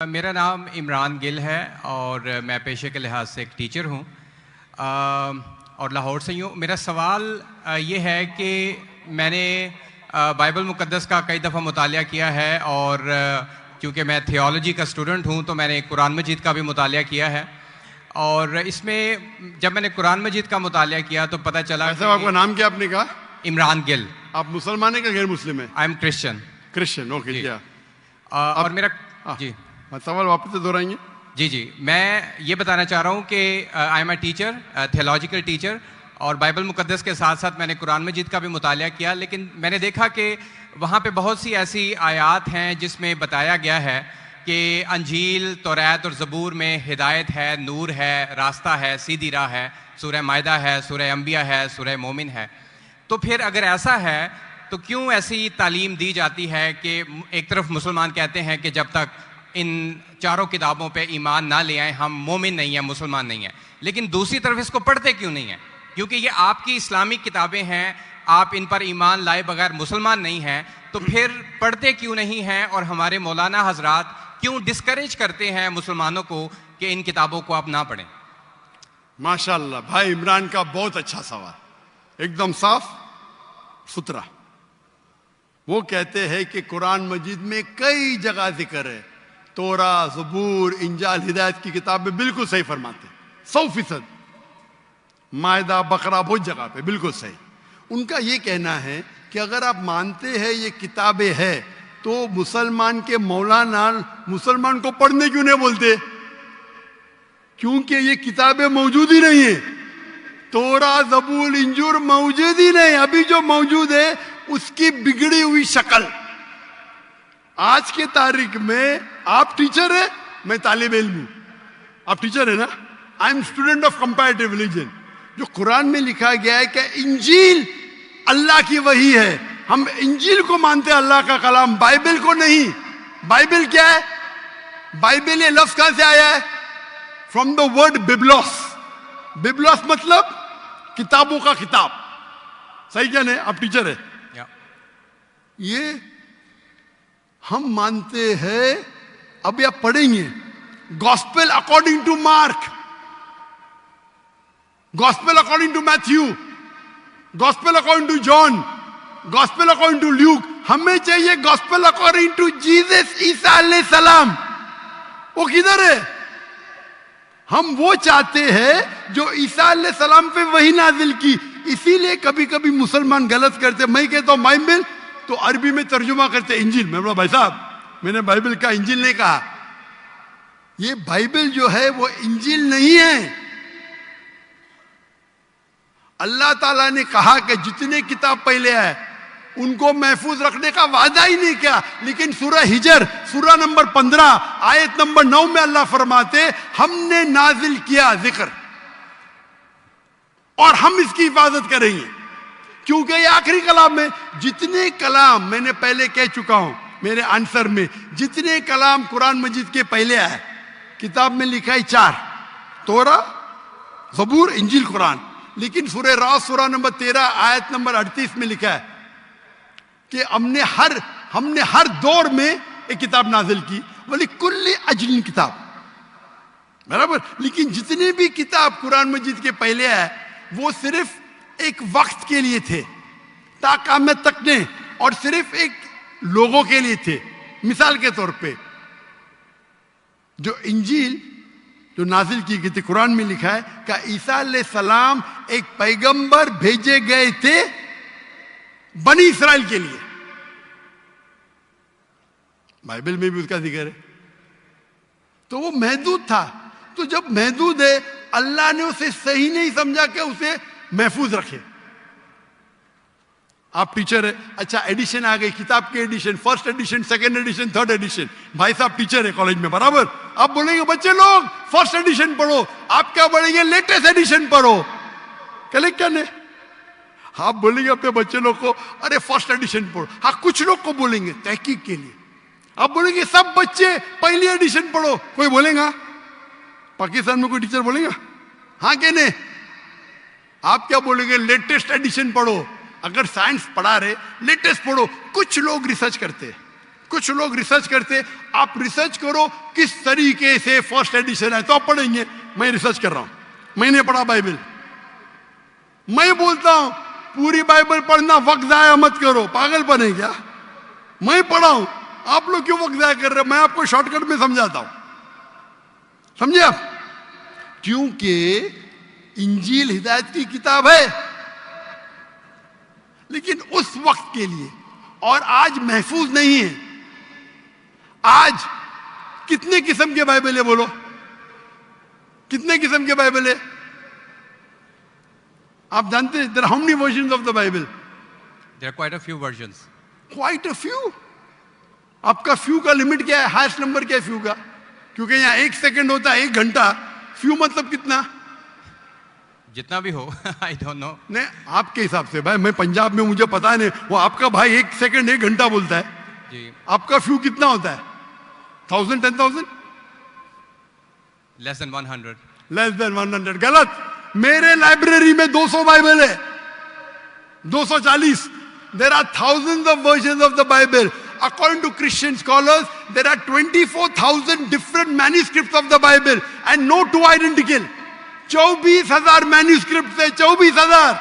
मेरा नाम इमरान गिल है और मैं पेशे के लिहाज से एक टीचर हूँ और लाहौर से ही हूँ। मेरा सवाल ये है कि मैंने बाइबल मुक़द्दस का कई दफ़ा मुतालिया किया है और क्योंकि मैं थियोलॉजी का स्टूडेंट हूँ तो मैंने कुरान मजीद का भी मुतालिया किया है। और इसमें जब मैंने कुरान मजीद का मुतालिया किया तो पता चला ऐसा आपका नाम क्या आपने कहा? इमरान गिल। आप मुसलमान हैं कि गैर मुस्लिम है? I am Christian. Christian, okay. क्या और मेरा जी सवाल वापस से दोहराएंगे? जी मैं ये बताना चाह रहा हूँ कि I am a teacher, theological teacher, और बाइबल मुक़द्दस के साथ साथ मैंने कुरान मजीद का भी मुतालिया किया। लेकिन मैंने देखा कि वहाँ पे बहुत सी ऐसी आयात हैं जिसमें बताया गया है कि अंजील, तौरात और ज़बूर में हिदायत है, नूर है, रास्ता है, सीधी राह है, सूरह मायदा है, सूरह अंबिया है, सूरह मोमिन है। तो फिर अगर ऐसा है तो क्यों ऐसी तालीम दी जाती है कि एक तरफ मुसलमान कहते हैं कि जब तक इन चारों किताबों पे ईमान ना ले आए हम मोमिन नहीं हैं, मुसलमान नहीं हैं, लेकिन दूसरी तरफ इसको पढ़ते क्यों नहीं हैं? क्योंकि ये आपकी इस्लामिक किताबें हैं, आप इन पर ईमान लाए बगैर मुसलमान नहीं हैं, तो फिर पढ़ते क्यों नहीं हैं? और हमारे मौलाना हजरात क्यों डिस्करेज करते हैं मुसलमानों को कि इन किताबों को आप ना पढ़ें? माशाअल्लाह, भाई इमरान का बहुत अच्छा सवाल, एकदम साफ सुथरा। वो कहते हैं कि कुरान मजीद में कई जगह जिक्र है, तोरा, ज़बूर, इंजाल, हिदायत की किताबें बिल्कुल सही फरमाते, 100%। मायदा, बकरा, बहुत जगह पे बिल्कुल सही। उनका ये कहना है कि अगर आप मानते हैं ये किताबें हैं तो मुसलमान के मौलाना मुसलमान को पढ़ने क्यों नहीं बोलते? क्योंकि ये किताबें मौजूद ही नहीं है। तोरा, ज़बूर, इंजूर मौजूद ही नहीं। अभी जो मौजूद है उसकी बिगड़ी हुई शक्ल। आज के तारीख में आप टीचर है, मैं तालिब इल्म हूं। आप टीचर है ना? I am student of comparative religion. जो कुरान में लिखा गया है कि इंजील अल्लाह की वही है, हम इंजील को मानते हैं, अल्लाह का कलाम, बाइबल को नहीं। बाइबल क्या है? बाइबल ये लफ्ज कहां से आया है? From the word biblos. Biblos मतलब किताबों का किताब। सही क्या नहीं? आप टीचर है। ये हम मानते हैं। अभी आप पढ़ेंगे gospel according to Mark, gospel according to Matthew, gospel according to John, gospel according to Luke. हमें चाहिए गॉस्पेल अकॉर्डिंग टू जीसस ईसा अलैहि सलाम। वो किधर है? हम वो चाहते हैं जो ईसा अलैहि सलाम पे वही नाजिल की। इसीलिए कभी कभी मुसलमान गलत करते। मैं कहता हूं बाइबल, तो अरबी में तर्जुमा करते इंजील। मैं बोला भाई साहब, मैंने बाइबल का इंजील नहीं कहा। ये बाइबल जो है वो इंजील नहीं है। अल्लाह ताला ने कहा कि जितने किताब पहले आए उनको महफूज रखने का वादा ही नहीं किया। लेकिन सूरह हिजर, सूरह नंबर 15 आयत नंबर 9 में अल्लाह फरमाते हमने नाजिल किया जिक्र और हम इसकी हिफाजत करेंगे, क्योंकि ये आखिरी कलाम है। जितने कलाम मैंने पहले कह चुका हूं मेरे आंसर में, जितने कलाम कुरान मजीद के पहले आए किताब में लिखा है 4, तोरा, ज़बूर, इंजील, कुरान। लेकिन सूरह रास सूरह नंबर 13 आयत नंबर 38 में लिखा है कि हमने हर दौर में एक किताब नाजिल की, वली कुल्ली अजलिन किताब, बराबर। लेकिन जितने भी किताब कुरान मजीद के पहले आए वो सिर्फ एक वक्त के लिए थे, ताक़यामत तक ने, और सिर्फ एक लोगों के लिए थे। मिसाल के तौर पे जो इंजील जो नाजिल की गई थी, कुरान में लिखा है कि ईसा अलैहिस्सलाम एक पैगंबर भेजे गए थे बनी इस्राइल के लिए। बाइबल में भी उसका जिक्र है। तो वो महदूद था। तो जब महदूद है, अल्लाह ने उसे सही नहीं समझा कि उसे महफूज रखे। आप टीचर है, अच्छा एडिशन आ गई, किताब के edition, first edition, second edition, third edition. भाई साहब टीचर है कॉलेज में, बराबर। आप बोलेंगे बच्चे लोग फर्स्ट एडिशन पढ़ो, आप क्या बोलेंगे? लेटेस्ट एडिशन पढ़ो। कल क्या ने आप बोलेंगे अपने बच्चे लोग को अरे फर्स्ट एडिशन पढ़ो। हाँ, कुछ लोग को बोलेंगे तहकीक के लिए। आप बोलेंगे सब बच्चे पहली एडिशन पढ़ो, कोई बोलेगा? पाकिस्तान में कोई टीचर बोलेगा? हाँ के नहीं? आप क्या बोलेंगे? लेटेस्ट एडिशन पढ़ो। अगर साइंस पढ़ा रहे लेटेस्ट पढ़ो। कुछ लोग रिसर्च करते हैं, कुछ लोग रिसर्च करते, आप रिसर्च करो किस तरीके से फर्स्ट एडिशन है तो आप पढ़ेंगे। मैं रिसर्च कर रहा हूं, मैंने पढ़ा बाइबल। मैं बोलता हूं पूरी बाइबल पढ़ना वक्त जाया मत करो, पागलपन है क्या? मैं पढ़ा हूं, आप लोग क्यों वक्त जाया कर रहे हो? मैं आपको शॉर्टकट में समझाता हूं, समझे आप? क्योंकि इंजील हिदायत की किताब है, लेकिन उस वक्त के लिए, और आज महफूज नहीं है। आज कितने किस्म के बाइबल है? बोलो, कितने किस्म के बाइबल है? आप जानते हैं, there are how many versions of the Bible? There are quite a few versions. Quite a few. आपका फ्यू का लिमिट क्या है? हाईएस्ट नंबर क्या है फ्यू का? क्योंकि यहां 1 सेकंड होता है 1 घंटा। फ्यू मतलब कितना? जितना भी हो। I don't know. नहीं, आपके हिसाब से भाई, मैं पंजाब में, मुझे पता नहीं। वो आपका भाई 1 सेकंड 1 घंटा बोलता है जी। आपका फ्यू कितना होता है? 1000, 10,000? Less than 100। Less than 100। गलत। मेरे लाइब्रेरी में 200 बाइबल है, 240। There are thousands of versions of the Bible. According to Christian scholars, there are 24,000 different manuscripts of the Bible and no two identical. 24,000 manuscript है, 24,000,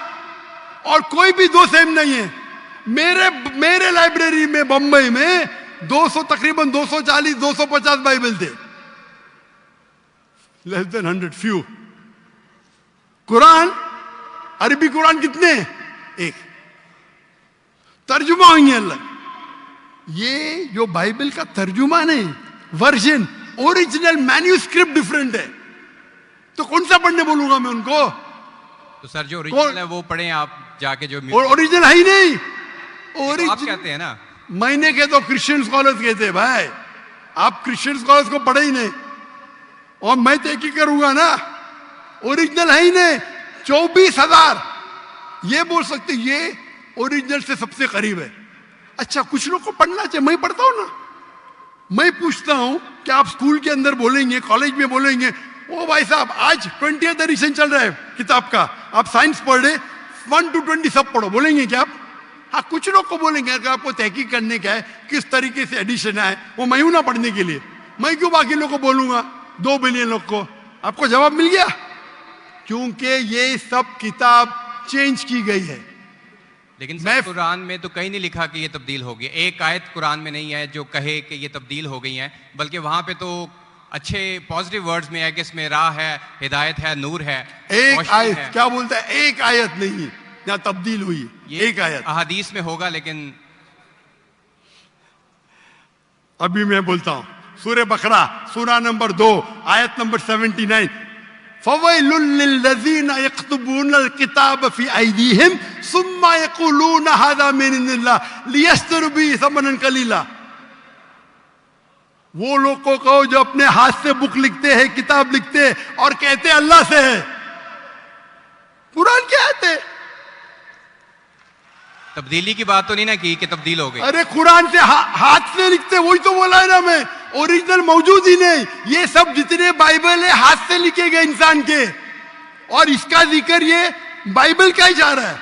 और कोई भी दो सेम नहीं है। मेरे लाइब्रेरी में बंबई में 200, तकरीबन 240, 250 बाइबल थे। Less than 100, few. कुरान, अरबी कुरान कितने? 1। तर्जुमा होंगे अलग। ये जो बाइबल का तर्जुमा नहीं, वर्जन, ओरिजिनल मैन्यूस्क्रिप्ट डिफरेंट है। तो कौन सा पढ़ने बोलूंगा मैं उनको? तो सर जो ओरिजिनल है वो पढ़ें आप जाके। जो ओरिजिनल है ही नहीं। तो आप कहते हैं ना, मैंने कहे तो क्रिश्चियन स्कॉलर्स कहते हैं। भाई आप क्रिश्चियन स्कॉलर्स को पढ़े ही नहीं, और मैं तो एक ही करूंगा ना। ओरिजिनल है ही नहीं। 24,000 ये बोल सकते ये ओरिजिनल से सबसे करीब है। अच्छा, कुछ लोग को पढ़ना चाहिए, मैं पढ़ता हूं ना। मैं पूछता हूं कि आप स्कूल के अंदर बोलेंगे, कॉलेज में बोलेंगे, ओ भाई साहब आज 20th एडिशन चल रहा है किताब का, आप साइंस पढ़ रहे, 1 to 20 सब पढ़ो, बोलेंगे क्या आप? हाँ, कुछ लोग को बोलेंगे। अगर आपको तहकीक करने का है किस तरीके से एडिशन आए, वो मैं हूं ना पढ़ने के लिए। मैं क्यों बाकी लोग को बोलूंगा, 2 बिलियन लोग को? आपको जवाब मिल गया। क्योंकि ये सब किताब चेंज की गई है। लेकिन सर कुरान में तो कहीं नहीं लिखा कि ये तब्दील हो गई। एक आयत कुरान में नहीं है जो कहे कि ये तब्दील हो गई है, बल्कि वहां पे तो अच्छे पॉजिटिव वर्ड्स में है कि इसमें राह है, हिदायत है, नूर है। एक आयत है। क्या बोलता है? एक आयत नहीं यहाँ तब्दील हुई, एक आयत। अहादीस में होगा, लेकिन अभी मैं बोलता हूं सूरह बकरा, सूरा नंबर 2, आयत नंबर 79। फवैलुल लिल्लज़ीना यक्तुबूनल किताब फी अयदीहिम सुम्मा यक़ूलूना हाज़ा मिन इंदिल्लाह लियश्तरू बिही समनन कलीला। वो लोग को कहो जो अपने हाथ से बुक लिखते हैं, किताब लिखते हैं, और कहते हैं अल्लाह से है। कुरान क्या है? तब्दीली की बात तो नहीं ना की कि तब्दील हो गई। अरे कुरान से हाथ से लिखते, वही तो बोला है ना मैं। ओरिजिनल मौजूद ही नहीं। ये सब जितने बाइबल है हाथ से लिखे गए इंसान के, और इसका जिक्र ये बाइबल का ही जा रहा है।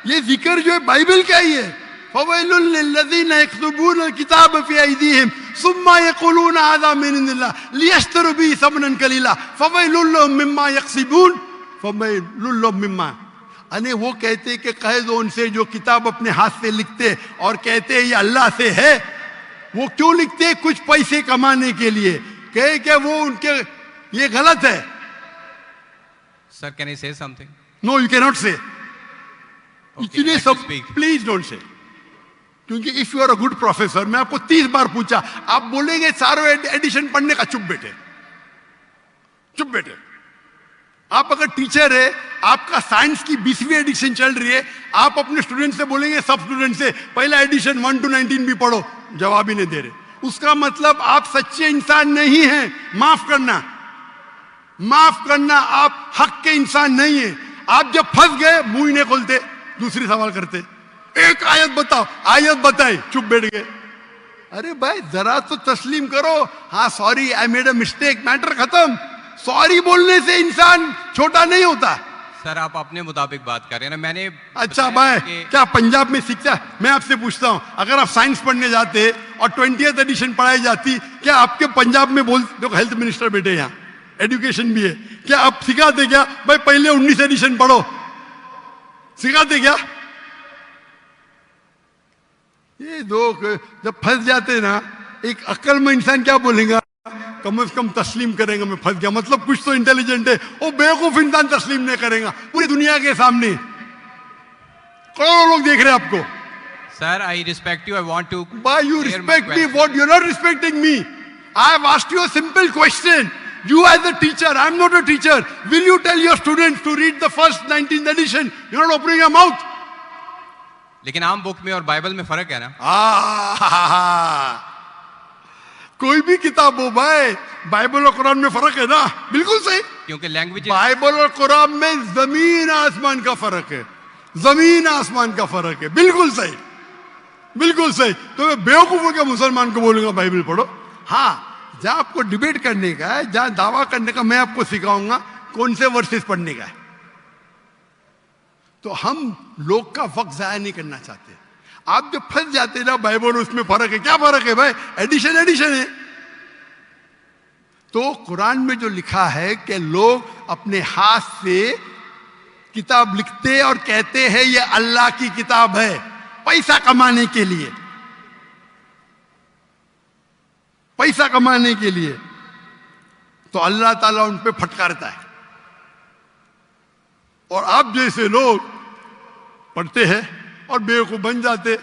ये जिक्र जो है बाइबल का ही है। फवैलुल लिल्लज़ीना यक्तुबूनल किताब फी अयदीहिम सुम्मा यक़ूलूना हाज़ा मिन इंदिल्लाह लियश्तरू बिही समनन कलीला फवैलुल लहुम मिम्मा यक्सिबून फवैलुल लहुम मिम्मा। अने वो कहते कि कह दो उनसे जो किताब अपने हाथ से लिखते और कहते हैं ये अल्लाह से है। वो क्यों लिखते हैं? कुछ पैसे कमाने के लिए। कहे कि वो उनके, ये गलत है। Sir can I say something? No, you can not say. इतने सब speak. Please don't say. क्योंकि if you are a good professor, मैं आपको 30 बार पूछा, आप बोलेंगे चारों एडिशन पढ़ने का, चुप बेटे, चुप बेटे। आप अगर टीचर है, आपका साइंस की 20वीं एडिशन चल रही है, आप अपने स्टूडेंट से बोलेंगे, सब स्टूडेंट से पहला एडिशन 1 to 19 भी पढ़ो, जवाब ही नहीं दे रहे। उसका मतलब आप सच्चे इंसान नहीं हैं। माफ करना, माफ करना, आप हक के इंसान नहीं है। आप जब फंस गए मुंह ही नहीं खोलते, दूसरी सवाल करते। एक आयत बताओ, आयत बताई, चुप बैठ गए। अरे भाई जरा तो तस्लीम करो, हाँ sorry I made a mistake, matter खत्म। सॉरी बोलने से इंसान छोटा नहीं होता। सर आप अपने मुताबिक बात कर रहे हैं ना। मैंने अच्छा भाई क्या पंजाब में शिक्षा? मैं आपसे पूछता हूं, अगर आप साइंस पढ़ने जाते और 20th एडिशन पढ़ाई जाती, क्या आपके पंजाब में बोल देखो, हेल्थ मिनिस्टर बैठे यहाँ, एजुकेशन भी है, क्या आप सिखाते क्या भाई पहले 19 एडिशन पढ़ो? सिखाते क्या? ये लोग जब फंस जाते ना, एक अक्लमंद इंसान क्या बोलेगा, कम से कम तस्लीम करेगा मैं फंस गया, मतलब कुछ तो इंटेलिजेंट है। वो बेवकूफ इंसान तस्लीम नहीं करेगा पूरी दुनिया के सामने, करोड़ों लोग देख रहे हैं आपको। Sir, I respect you. I want to. Why you clear my respect me? question. What? You're not respecting me. I have asked you a simple question. You as a teacher, I'm not a teacher. Will you tell your students to read the first 19th edition? You're not opening your mouth. लेकिन आम book में और Bible में फर्क है ना? कोई भी किताब हो भाई, बाइबल और कुरान में फर्क है ना? बिल्कुल सही। क्योंकि लैंग्वेज, बाइबल और कुरान में जमीन आसमान का फर्क है, जमीन आसमान का फर्क है। बिल्कुल सही, बिल्कुल सही। तो मैं बेवकूफों के मुसलमान को बोलूंगा बाइबल पढ़ो? हाँ, जहां आपको डिबेट करने का है, जहां दावा करने का, मैं आपको सिखाऊंगा कौन से वर्सेस पढ़ने का है। तो हम लोग का वक्त जाया नहीं करना चाहते। आप जब फंस जाते ना बाइबल, उसमें फर्क है, क्या फर्क है भाई? एडिशन एडिशन है। तो कुरान में जो लिखा है कि लोग अपने हाथ से किताब लिखते और कहते हैं ये अल्लाह की किताब है, पैसा कमाने के लिए, पैसा कमाने के लिए, तो अल्लाह ताला उन पे फटकारता है। और आप जैसे लोग पढ़ते हैं और बेवकूफ बन जाते,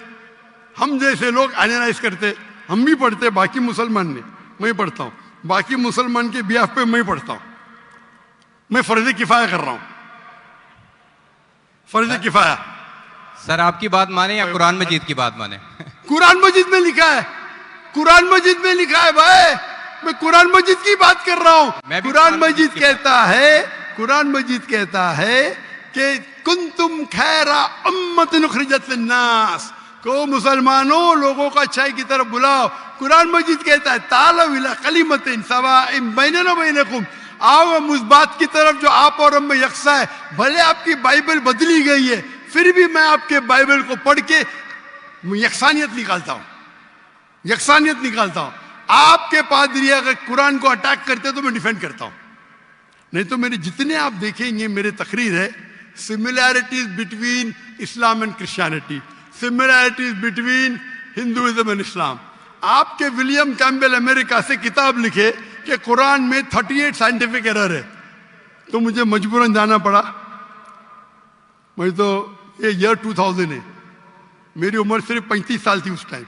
हम जैसे लोग एनालाइज करते, हम भी पढ़ते, बाकी मुसलमान ने, मैं पढ़ता हूं, बाकी मुसलमान के बिहाफ पे मैं पढ़ता हूं, मैं फर्ज किफाया कर रहा हूं, फर्ज किफाया। सर आपकी बात माने या कुरान मजीद की बात माने? कुरान मजीद में लिखा है, कुरान मजीद में लिखा है भाई, मैं कुरान मजीद की बात कर रहा हूं। कुरान मजीद कहता है, कुरान मजीद कहता है कि कुंतुम खैरा उम्मतिन उखरिजत लिन्नास, को मुसलमानों लोगों को अच्छाई की तरफ बुलाओ। कुरान मजीद कहता है तालव इला कलिमतिन सवाइन बैनना व बैनकुम, आओ हम उस बात की तरफ जो आप और हम में यकसा है। भले आपकी बाइबल बदली गई है, फिर भी मैं आपके बाइबल को पढ़ के यकसानियत निकालता हूं, यकसानियत निकालता हूं। आपके पादरी अगर कुरान को अटैक करते तो मैं डिफेंड करता हूं, नहीं तो मेरे जितने आप देखेंगे मेरे तकरीर है, similarities between Islam and Christianity, similarities between Hinduism and Islam. आपके विलियम कैम्पबेल अमेरिका से किताब लिखे कि कुरान में 38 साइंटिफिक एरर है, तो मुझे मजबूरन जाना पड़ा। मैं तो ये ईयर 2000 है, मेरी उम्र सिर्फ 35 साल थी उस टाइम,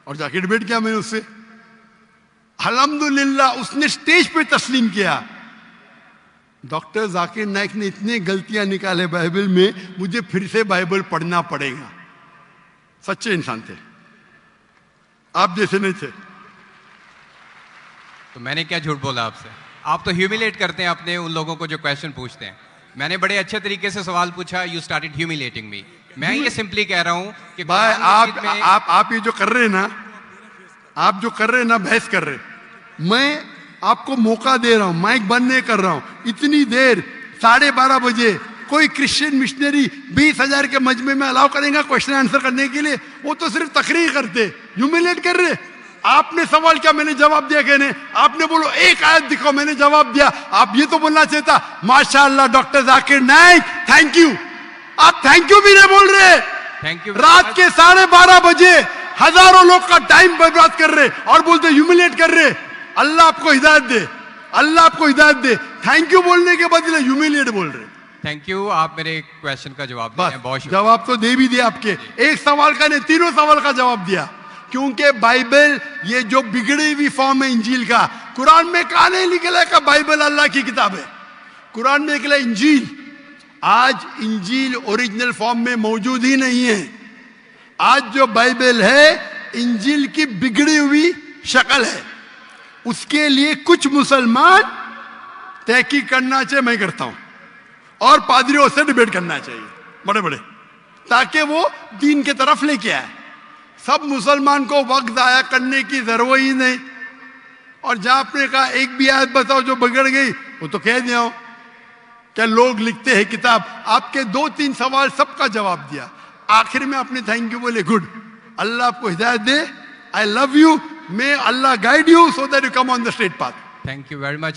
और जाके डिबेट किया मैंने उससे। अल्हम्दुलिल्लाह उसने स्टेज पे तस्लीम किया। डॉक्टर जाकिर नाइक ने इतने गलतियां निकाले बाइबल में, मुझे फिर से बाइबल पढ़ना पड़ेगा। सच्चे इंसान थे, आप जैसे नहीं थे। तो मैंने क्या झूठ बोला आपसे? आप तो ह्यूमिलेट करते हैं अपने उन लोगों को जो क्वेश्चन पूछते हैं। मैंने बड़े अच्छे तरीके से सवाल पूछा, यू स्टार्टेड ह्यूमिलेटिंग मी। मैं ये सिंपली कह रहा हूं कि भाई आप ये जो कर रहे हैं ना, आप जो कर रहे हैं ना, बहस कर रहे, मैं आपको मौका दे रहा हूं, माइक बंद नहीं कर रहा हूं। इतनी देर 12:30 बजे कोई क्रिश्चियन मिशनरी 20,000 के मजमे में अलाउ करेगा क्वेश्चन आंसर करने के लिए? वो तो सिर्फ तकरीर करते, ह्यूमिलेट कर रहे। आपने सवाल किया, मैंने जवाब दिया। कहने आपने बोलो एक आयत दिखाओ, मैंने जवाब दिया। आप ये तो बोलना चाहिए था माशाअल्लाह doctor Zakir Naik thank you. आप थैंक यू भी नहीं बोल रहे। Thank you. रात के 12:30 बजे हजारों लोग का टाइम बर्बाद कर रहे और बोलते ह्यूमिलेट कर रहे। अल्लाह आपको हिदायत दे, अल्लाह आपको हिदायत दे। थैंक यू बोलने के बदले ह्यूमिलेट बोल रहे। थैंक यू, आप मेरे क्वेश्चन का जवाब दिया, बहुत शुक्रिया। जवाब तो दे भी दिया आपके, एक सवाल का नहीं, तीनों सवाल का जवाब दिया। क्योंकि बाइबल ये जो बिगड़ी हुई फॉर्म है इंजील का, कुरान में कहा नहीं निकला का बाइबल अल्लाह की किताब है। कुरान में निकला इंजील। आज इंजील ओरिजिनल फॉर्म में मौजूद ही नहीं है। आज जो बाइबल है इंजील की बिगड़ी हुई शक्ल है। उसके लिए कुछ मुसलमान तहकीक करना चाहिए, मैं करता हूं, और पादरियों से डिबेट करना चाहिए बड़े बड़े, ताकि वो दीन के तरफ लेके आए। सब मुसलमान को वक्त जाया करने की जरूरत ही नहीं। और जहां आपने कहा एक भी आयत बताओ जो बिगड़ गई, वो तो कह दिया क्या लोग लिखते हैं किताब। आपके 2-3 सवाल सबका जवाब दिया। आखिर में आपने थैंक यू बोले, गुड, अल्लाह आपको हिदायत दे, I love you. May Allah guide you so that you come on the straight path. Thank you very much